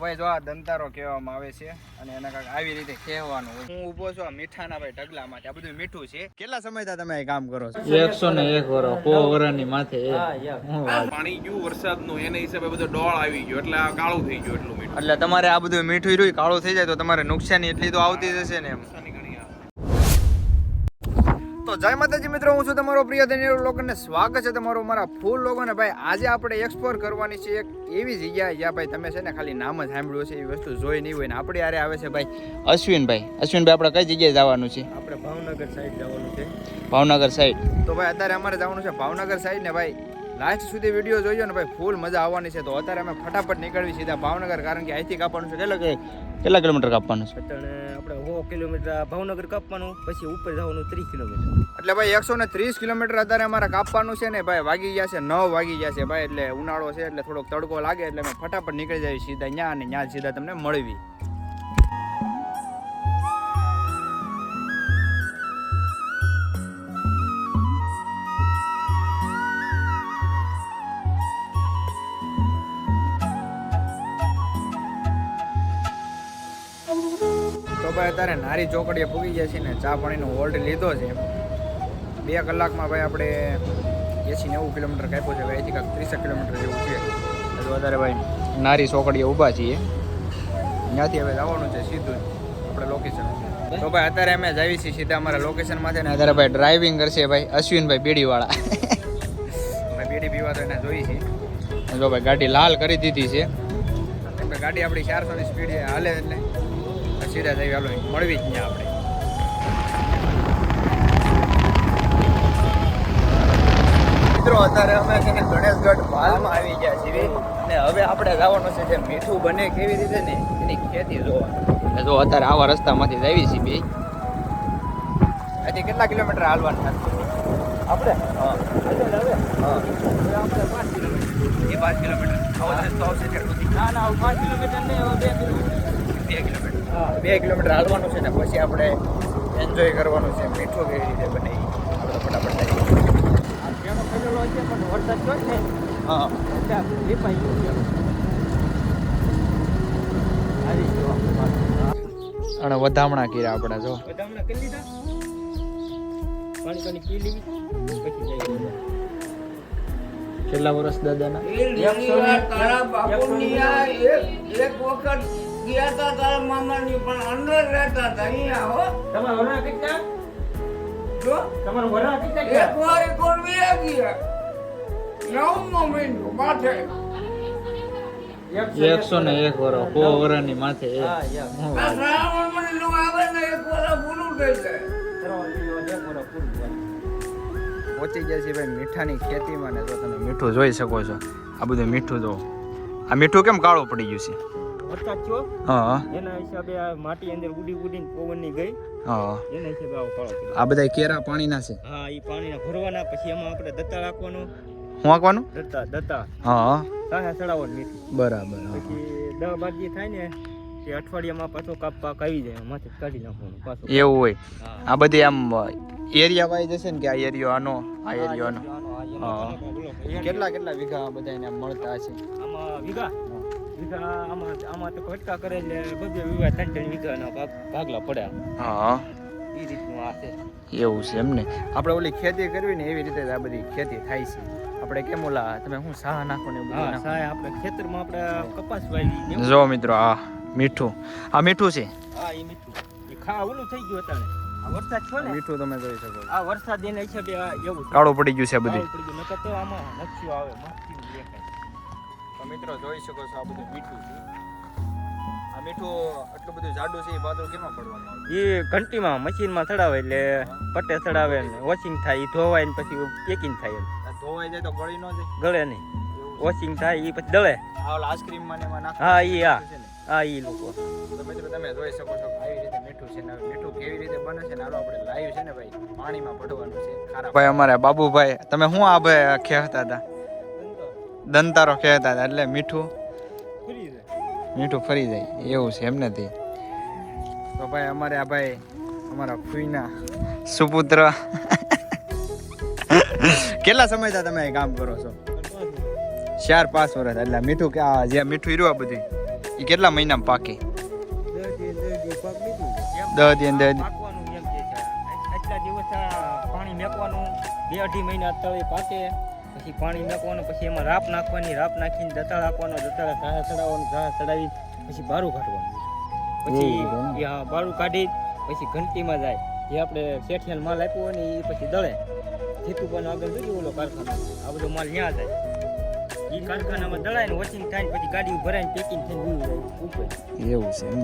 ભાઈ જો આ દંતારો કહેવામાં આવે છે અને એના કાંઈક આવી રીતે કહેવાનું હોય. હું ઊભો છું આ મીઠાના ભાઈ ઢગલા માટે. આ બધું મીઠું છે. કેટલા સમયથી તમે આ કામ કરો છો? 101 વર્ષ 100 વર્ષની માથે. પાણી ગયું વરસાદનું એના હિસાબે બધો ડોળ આવી ગયો એટલે આ કાળું થઈ ગયું એટલું મીઠું. એટલે તમારે આ બધું મીઠું રહ્યું કાળું થઈ જાય તો તમારે નુકસાની એટલી તો આવતી જ હશે ને એમ. તો જય માતાજી મિત્રો, હું છું તમારો પ્રિય ધન્યર લોકોને સ્વાગત છે તમારું મારા ફૂલ લોકોને. ભાઈ આજે આપણે એક્સપ્લોર કરવાની છે એક એવી જગ્યા જ્યાં ભાઈ તમે છે ને ખાલી નામ જ સાંભળ્યું છે, એવી વસ્તુ જોઈ નહીં હોય ને. આપણે યારે આવે છે ભાઈ અશ્વિનભાઈ. આપણે કઈ જગ્યાએ જવાનું છે? આપણે ભાવનગર સાઈડ જવાનું છે. ભાવનગર સાઈડ. તો ભાઈ અત્યારે અમારે જવાનું છે ભાવનગર સાઈડ ને ભાઈ લાસ્ટ સુધી વિડીયો જોઈજો ને ભાઈ ફૂલ મજા આવવાની છે. તો અત્યારે અમે ફટાફટ નીકળવી સીધા ભાવનગર, કારણ કે અહીંથી કાપવાનું છે કેટલા કિલોમીટર કાપવાનું છે? આપણે 100 કિલોમીટર ભાવનગર કાપવાનું, પછી ઉપર જવાનું 30 કિલોમીટર. એટલે ભાઈ 130 કિલોમીટર અત્યારે અમારે કાપવાનું છે ને ભાઈ. વાગી ગયા છે 9 વાગી ગયા છે ભાઈ. એટલે ઉનાળો છે એટલે થોડોક તડકો લાગે એટલે અમે ફટાફટ નીકળી જાય સીધા ત્યાં અને ત્યાં સીધા તમને મળવી. તો ભાઈ અત્યારે નારી ચોકડીએ પૂગી ગયા છે ને ચા પાણીનો ઓર્ડર લીધો છે. 2 કલાકમાં ભાઈ આપણે 80-90 કિલોમીટર કાપ્યો છે. અહીંથી કાંઈક 30 કિલોમીટર જેવું છે. તો અત્યારે ભાઈ નારી ચોકડીએ ઊભા છીએ. ત્યાંથી હવે જવાનું છે સીધું આપણે લોકેશન. તો ભાઈ અત્યારે અમે જઈએ છીએ સીધા અમારા લોકેશનમાંથી ને અત્યારે ભાઈ ડ્રાઇવિંગ કરશે ભાઈ અશ્વિનભાઈ બેડીવાળા. ભાઈ બેડી પીવા તો એને જોઈ છે. જો ભાઈ ગાડી લાલ કરી દીધી છે. ગાડી આપણી 400ની સ્પીડ હાલે એટલે સીધા જઈ હાલો મળવી જ ત્યાં આપણે. મિત્રો અત્યારે અમે છે ને ગણેશગઢ ભાલમાં આવી ગયા છીએ અને હવે આપણે જવાનું છે જે મીઠું બને કેવી રીતે ને એની ખેતી જોવા. જો અત્યારે આવા રસ્તામાંથી જ આવી છીએ બે. અહીંથી કેટલા કિલોમીટર હાલવાનું આપણે? હા આપણે 5 કિલોમીટર. એ 5 કિલોમીટર આવો રસ્તો આવશે કેટલું? ના 5 કિલોમીટર નહીં, 2 કિલોમીટર. 2 કિલોમીટર હાલવાનું છે ને પછી આપણે એન્જોય કરવાનું છે મીઠું કેવી રીતે બને આપણે ફટાફટ જઈએ. વરસાદ થયો ને હા અને વધામણા કર્યા આપણે. જો વધામણા કરી લીધા, પાણી પી લીધી પછી જઈએ. કેટલા વર્ષ દાદાના? તારા બાપુની એક વખત ગયા હતા તારા મામાની, પણ અંદર રહેતા હતા અહીંયા. હો તમારા વરા કેટલા? જો તમારા વરા કેટલા? એક વાર ગયા 9મો મહિનો માથે 101 વર્ષ 100 વર્ષની માથે. આ શ્રાવણ મહિનો આવે ને એક વાર પૂરું થઈ જાય. પહોંચી ગયા છે ભાઈ મીઠાની ખેતીમાં ને. જો તમે મીઠું જોઈ શકો છો. આ બધું મીઠું જો. આ મીઠું કેમ કાળું પડી ગયું છે? વરસાદ થયો હા એના હિસાબે આ માટી અંદર ઉડીને પવનની ગઈ, હા. એના હિસાબે આવો કાળો પડ્યો. આ બધા કેરા પાણીના છે. હા, એ પાણીના ભરવાના, પછી એમાં આપણે દત્તા રાખવાનું. શું આંકવાનું? દત્તા હા સાહે ચડાવવાનું મીઠું. બરાબર. પછી 10-12 જે થાય ને તે અઠવાડિયામાં પાછો કાપ આવી જાય, માથે કાઢી નાખવાનું પાછું. એવું હોય. આ બધી આમ એરિયા વાઇઝ હશે ને કે આ એરિયો આનો, આ એરિયો આનો. હા. કેટલા વીઘા બધા એને મળતા હશે? આમાં વીઘા આમાં તો કટકા કરે એટલે બધે વીઘા 3 વીઘાના ભાગલા પડ્યા. હા એ રીતનું આ છે. એવું છે એમને. આપણે ઓલી ખેતી કરવી ને એવી રીતે જ આ બધી ખેતી થાય છે. આપણે કેમ ઓલા તમે શું સાહ નાખો ને એવું હા, બધું સાહેબ આપણે ખેતરમાં આપણે કપાસ વાવી. જો મિત્રો આ મીઠું, આ મીઠું છે. હા, એ મીઠું એ ઓલું થઈ ગયું અત્યારે. આ વરસાદ થયો ને, મીઠું તમે જોઈ શકો છો. આ વરસાદ એના હિસાબે એવું કાળું પડી ગયું છે આ બધું. કાળું પડી ગયું. નકર તો આમાં નકશો આવે મસ્તી દેખાય. તો મિત્રો જોઈ શકો છો આ બધું મીઠું છે. આ મીઠું આટલું બધું જાડું છે એ પાતળું કેમાં પડવામાં આવે? એ ઘંટીમાં મશીનમાં ચડાવે એટલે પટ્ટે ચડાવે ને વોશિંગ થાય, એ ધોવાય ને પછી પેકિંગ થાય. આ ધોવાઈ જાય તો ગળી ન જાય? ગળે નહીં, વોશિંગ થાય એ પછી દળે. આ ઓલા આઈસ્ક્રીમ માં ને એમાં નાખે. હા, એ હા છે ને. હા, એ લોકો. તો મિત્રો તમે જોઈ શકો છો કે આવી રીતે મીઠું છે ને. મીઠું કેવી રીતે બને છે ને હાલો આપણે લાઈવ છે ને ભાઈ પાણીમાં પડવાનું છે. ખારા ભાઈ અમારે બાબુભાઈ, તમે શું આ ભાઈ કહેતા હતા? દંતારો કહેતા હતા એટલે મીઠું ફરી જાય એવું છે એમને. થી તો ભાઈ અમારે આ ભાઈ અમારા ફૂઈના સુપુત્ર. કેટલા સમયથી તમે કામ કરો છો? 4-5 વર્ષ. એટલે મીઠું કે આ જે મીઠું રહ્યું આ બધી એ કેટલા મહિનામાં પાકે? 10 દી ને 10 દી. પાકવાનું એમ કે છે. આટલા દિવસ આ પાણી મેકવાનું 2-2.5 મહિના તળે પાકે, પછી પાણી મેકવાનું, પછી એમાં રાપ નાખવાની, રાપ નાખીને દતાળ આપવાનો, દતાળ ઘાસ ચડાવવાનું, ઘાસ ચડાવી પછી બારું કાઢવાનું, પછી બારું કાઢી પછી ઘંટીમાં જાય. જે આપણે શેઠિયાનો માલ આપ્યો હોય ને એ પછી દળે. જેતુબાનો આગળ જોયું ઓલો કારખાનો, આ બધો માલ ત્યાં જાય. એ કારખાનામાં દળાય ને વોચિંગ થાય ને પછી ગાડી ભરાઈને પેકિંગ થઈને જાય ઉપર. એવું છે એમ.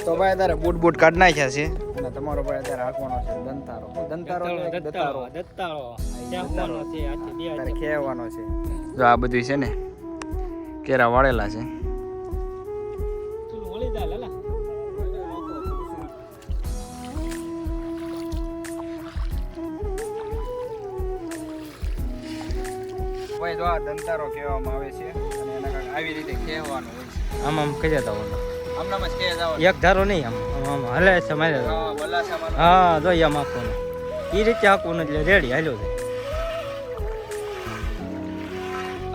તો ભાઈ અત્યારે બૂટ કાઢ નાખ્યા છે અને તમારો ભાઈ અત્યારે હાંકવાનો છે દંતારો. દંતારો કે દતારો? દત્તાળો ચાખવાનો છે, આથી બે અત્યારે ખેવાનો છે. જો આ બધું છે ને કેરા વાળેલા છે. વળી જા લાલા. ભાઈ જો આ દંતારો કહેવામાં આવે છે અને એના કારણે આવી રીતે ખેવાનું હોય છે. આમ આમ કરી જવાનું, આમનામાં જ ખેવા જવાનું. એક ધારો નહીં, આમ આમ હલે છે મારે. હા, બલાસામાં. હા જો આમ આપવાનું, એ રીતે આપવાનું એટલે રેડી હાલ્યો છે.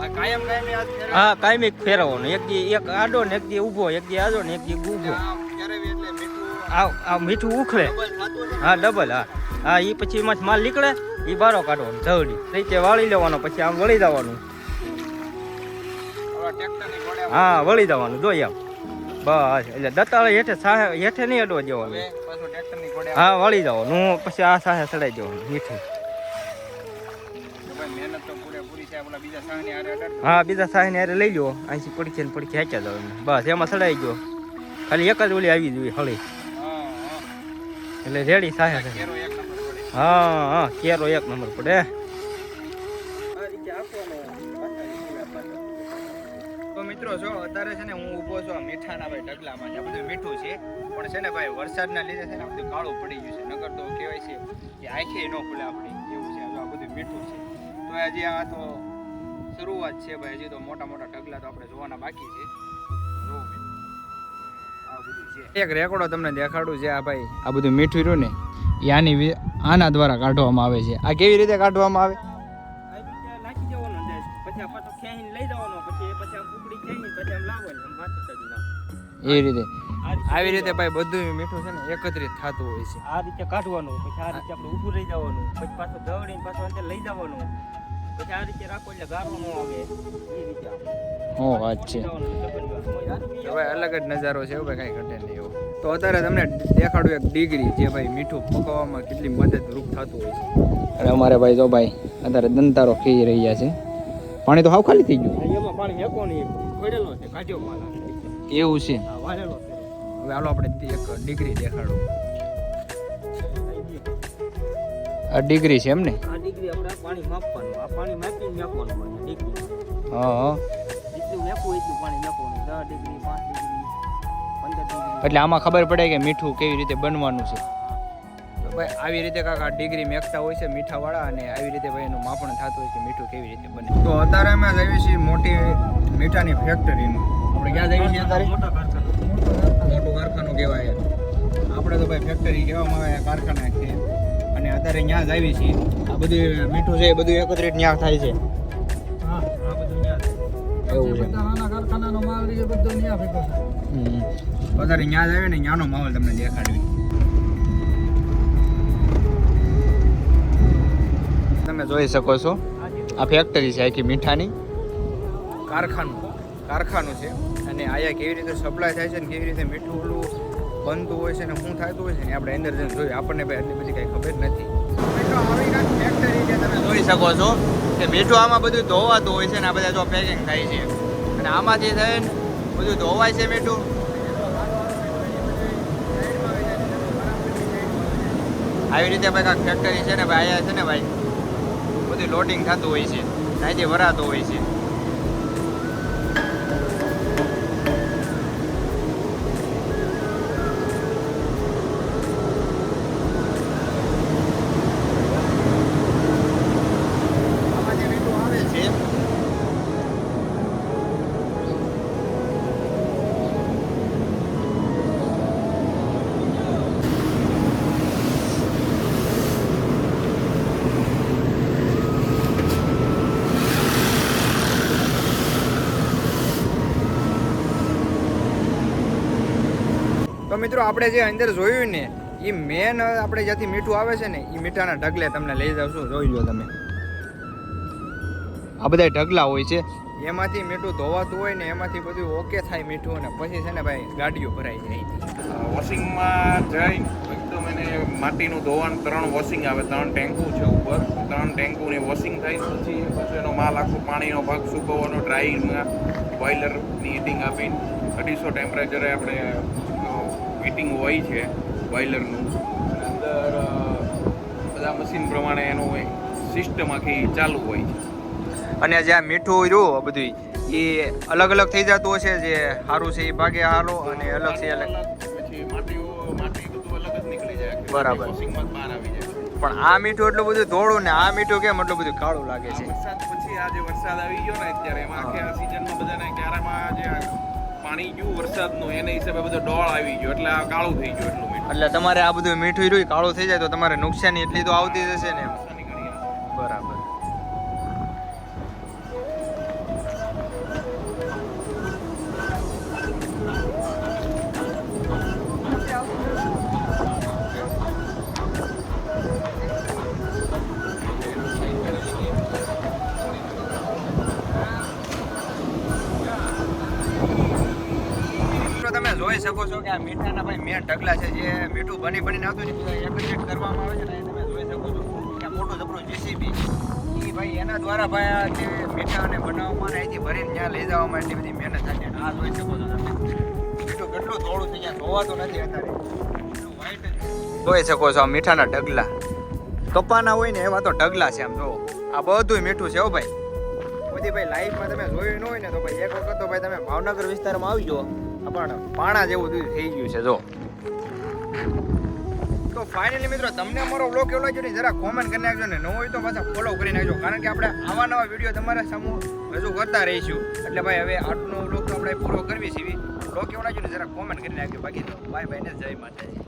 આ કાયમ આ ફેરવે. હા કાયમી ફેરવવાનો, એક દી એક આડો ને એક દી ઊભો, એક દી આડો ને એક દી ઊભો. આમ ફેરવી એટલે મીઠું આ મીઠું ઉખડે. ડબલ થતું છે. હા ડબલ. હા એ પછી એમાં માલ નીકળે એ બારો કાઢવાનો જવડી રીતે વાળી લેવાનો, પછી આમ વળી જવાનું. ઓલા ટ્રેક્ટરની ઘોડે હા વળી જવાનું જોઈ આમ બસ. એટલે દતાળે હેઠે હેઠે નહીં અડવા દેવાનું. હવે પાછું ટ્રેક્ટરની ઘોડે હા વળી જવાનું, પછી આ સાહે ચડાઈ જવાનું મીઠું. તો ભાઈ મહેનત તો પૂરેપૂરી છે. આપણા બીજા સાહની હારે અડાડજો. હા બીજા સાહે ને હારે લઈ લો, અહીંથી પડખે ને પડખે હેંચ્યા જવાનું, બસ એમાં ચડાઈ ગયો. ખાલી એક જ ઓલી આવી જોઈએ હળી, હા હા. એટલે રેડી સાહે છે. કેરો એક નંબર પડે. હા હા કેરો એક નંબર પડે. તો મિત્રો જો અત્યારે છે ને હું ઊભો છું આ મીઠાના ભાઈ ઢગલામાં. આ બધું મીઠું છે પણ છે ને ભાઈ વરસાદના લીધે છે ને આ બધું કાળું પડી ગયું છે. નકર તો કહેવાય છે કે આંખે ન ખુલે આપણી, એવું છે. આ બધું મીઠું છે. તો હજી આ તો શરૂઆત છે ભાઈ. હજી તો મોટા મોટા ઢગલા તો આપણે જોવાના બાકી છે. જોવો મિત્રો, આ બધું છે. એક રેકોર્ડો તમને દેખાડું છે. આ ભાઈ આ બધું મીઠું રહ્યું ને એ આના દ્વારા કાઢવામાં આવે છે. આ કેવી રીતે કાઢવામાં આવે? નાખી દેવાનો અંદર, પછી આ પાછો ખેંચીને લઈ જવાનો, પછી આમ કુકડી ખેંચીને પછી આમ લાવવાનું, આમ વાતો કરી નાખો. એ રીતે આવી રીતે ભાઈ બધું મીઠું છે ને એકત્રિત થતું હોય છે. આ રીતે કાઢવાનું, પછી આ રીતે આપણે ઊભું રહી જવાનું, પછી પાછું દવડીને પાછું અંદર લઈ જવાનું, પછી આ રીતે રાખો એટલે ગારો ન આવે એ રીતે આપણે. ઓ વાત છે. તો ભાઈ અલગ જ નજારો છે ભાઈ, કાંઈ ઘટે નહીં એવો. તો અત્યારે તમને દેખાડું એક ડિગ્રી જે ભાઈ મીઠું પકવવામાં કેટલી મદદરૂપ થતું હોય છે. અને અમારે ભાઈ જો ભાઈ અત્યારે દંતારો ખાઈ રહ્યા છે. પાણી તો હાવ ખાલી થઈ ગયું. એમાં પાણી મેકો નહીં, પડેલો છે, કાઢ્યો માલ આ રીતે. એવું છે. હા વાળેલો છે. હવે હાલો આપણે એક ડિગ્રી દેખાડું. આ ડિગ્રી છે એમ ને? આ ડિગ્રી આપણે પાણી માપવાનું, આ પાણી માપીને મેકવાનું પાણી ડિગ્રી. હા હા. જેટલું મેકવું એટલું પાણી મેકવાનું, 10 ડિગ્રી 5 ડિગ્રી 15 ડિગ્રી. એટલે આમાં ખબર પડે કે મીઠું કેવી રીતે બનવાનું છે. તો ભાઈ આવી રીતે કાંક આ ડિગ્રી મેકતા હોય છે મીઠાવાળા, અને આવી રીતે ભાઈ એનું માપન થતું હોય છે મીઠું કેવી રીતે બને. તો અત્યારે અમે જઈએ છીએ મોટી મીઠાની ફેક્ટરીમાં. આપણે ક્યાં જઈએ છીએ અત્યારે? મોટા કારખાના. મોટું કારખાનું કહેવાય. આપણે તો ભાઈ ફેક્ટરી કહેવામાં આવે, કારખાના છે. અને અત્યારે ત્યાં જ આવી છીએ. આ બધું મીઠું છે એ બધું એકત્રિત ત્યાં થાય છે. હા આ બધું ન્યા છે. એવું છે. નાના કારખાનાનો માલ એ બધો ન્યા ભેગો છે. અત્યારે ત્યાં જ આવે ને ત્યાંનો માહોલ તમને દેખાડવી. તમે જોઈ શકો છો આ ફેક્ટરી છે આખી મીઠાની. કારખાનું છે. અને આયા કેવી રીતે સપ્લાય થાય છે ને કેવી રીતે મીઠું ઓલું બનતું હોય છે ને શું થતું હોય છે ને આપણે અંદર જઈને જોઈએ. આપણને ભાઈ એટલી બધી કાંઈ ખબર નથી. મિત્રો આવી કાંઈક ફેક્ટરી છે, તમે જોઈ શકો છો કે મીઠું આમાં બધું ધોવાતું હોય છે ને આ બધા જો પેકિંગ થાય છે અને આમાંથી થઈને બધું ધોવાય છે મીઠું. આવી રીતે ભાઈ કાંઈક ફેક્ટરી છે ને ભાઈ આયા છે ને ભાઈ બધું લોડિંગ થતું હોય છે, ત્યાંથી ભરાતું હોય છે. તો મિત્રો આપણે જે અંદર જોયું ને એ મેન આપણે જ્યાંથી મીઠું આવે છે ને એ મીઠાના ઢગલે તમને લઈ જાવશું, જોઈ લો તમે. આ બધા ઢગલા હોય છે, એમાંથી મીઠું ધોવાતું હોય ને એમાંથી બધું ઓકે થાય મીઠું, અને પછી છે ને ભાઈ ગાડીઓ ભરાઈ જાય. વોશિંગમાં જઈ એકદમ એને માટીનું ધોવાણ 3 વોશિંગ આવે, 3 ટેન્કુ છે ઉપર, 3 ટેન્કુની વોશિંગ થાય પછી એનો માલ આખો પાણીનો ભાગ સૂકવવાનો ડ્રાયમાં બોઇલરની હીટિંગ આપીને 250 ટેમ્પરેચરે આપણે હીટિંગ હોય છે બોઇલરનું. અંદર બધા મશીન પ્રમાણે એનું સિસ્ટમ આખી ચાલુ હોય છે. અને જે આ મીઠું રહ્યું બધું એ અલગ અલગ થઈ જતું હશે, જે સારું છે એ ભાગે સારું અને અલગ છે અલગ, પછી માટી બધું અલગ જ નીકળી જાય. બરાબર. વોશિંગમાં બહાર આવી જાય. પણ આ મીઠું એટલું બધું ધોળું ને આ મીઠું કેમ એટલું બધું કાળું લાગે છે? વરસાદ પછી આ જે વરસાદ આવી ગયો ને અત્યારે એમાં આખી આ સિઝનમાં બધાને ક્યારામાં જે આ પાણી ગયું વરસાદનું એને હિસાબે બધો ડોળ આવી ગયો એટલે આ કાળું થઈ ગયું એટલું મીઠું. એટલે તમારે આ બધું મીઠું રહ્યું કાળું થઈ જાય તો તમારે નુકસાની એટલી તો આવતી જ હશે ને એમ. નુકસાની ઘણી આવે. બરાબર. તમે જોઈ શકો છો કે આ મીઠાના ભાઈ મેન ઢગલા છે, જે મીઠું બનીને આવતું ને એકત્રિત કરવામાં આવે છે ને, તમે જોઈ શકો છો કે આ મોટું જબરું જેસીબી એ ભાઈ એના દ્વારા ભાઈ આ જે મીઠાને બનાવવામાં ને અહીંથી ભરીને ત્યાં લઈ જવામાં એટલી બધી મહેનત થાય છે. આ જોઈ શકો છો તમે મીઠું કેટલું થોડું થઈ જાય, ધોવાતું નથી અત્યારે, વ્હાઈટ જોઈ શકો છો. આ મીઠાના ઢગલા કપાના હોય ને એવા તો ઢગલા છે. આમ જો આ બધું મીઠું છે હો ભાઈ. બધી ભાઈ લાઈફમાં તમે જોયું ન હોય ને તો ભાઈ એક વખત તો ભાઈ તમે ભાવનગર વિસ્તારમાં આવજો, પણ પાણા જેવું બધું થઈ ગયું છે જો. તો ફાઇનલી મિત્રો તમને અમારો બ્લોગ કેવો લાગ્યો ને જરા કોમેન્ટ કરી નાખજો, ને ન હોય તો પાછા ફોલો કરી નાખજો, કારણ કે આપણે આવા નવા વિડીયો તમારા સામે રજૂ કરતા રહીશું. એટલે ભાઈ હવે આટલો બ્લોગ તો આપણે પૂરો કરવી છે. બ્લોગ કેવો લાગ્યો ને જરા કોમેન્ટ કરી નાખજો. બાકી તો બાય બાય ને જય માતાજી.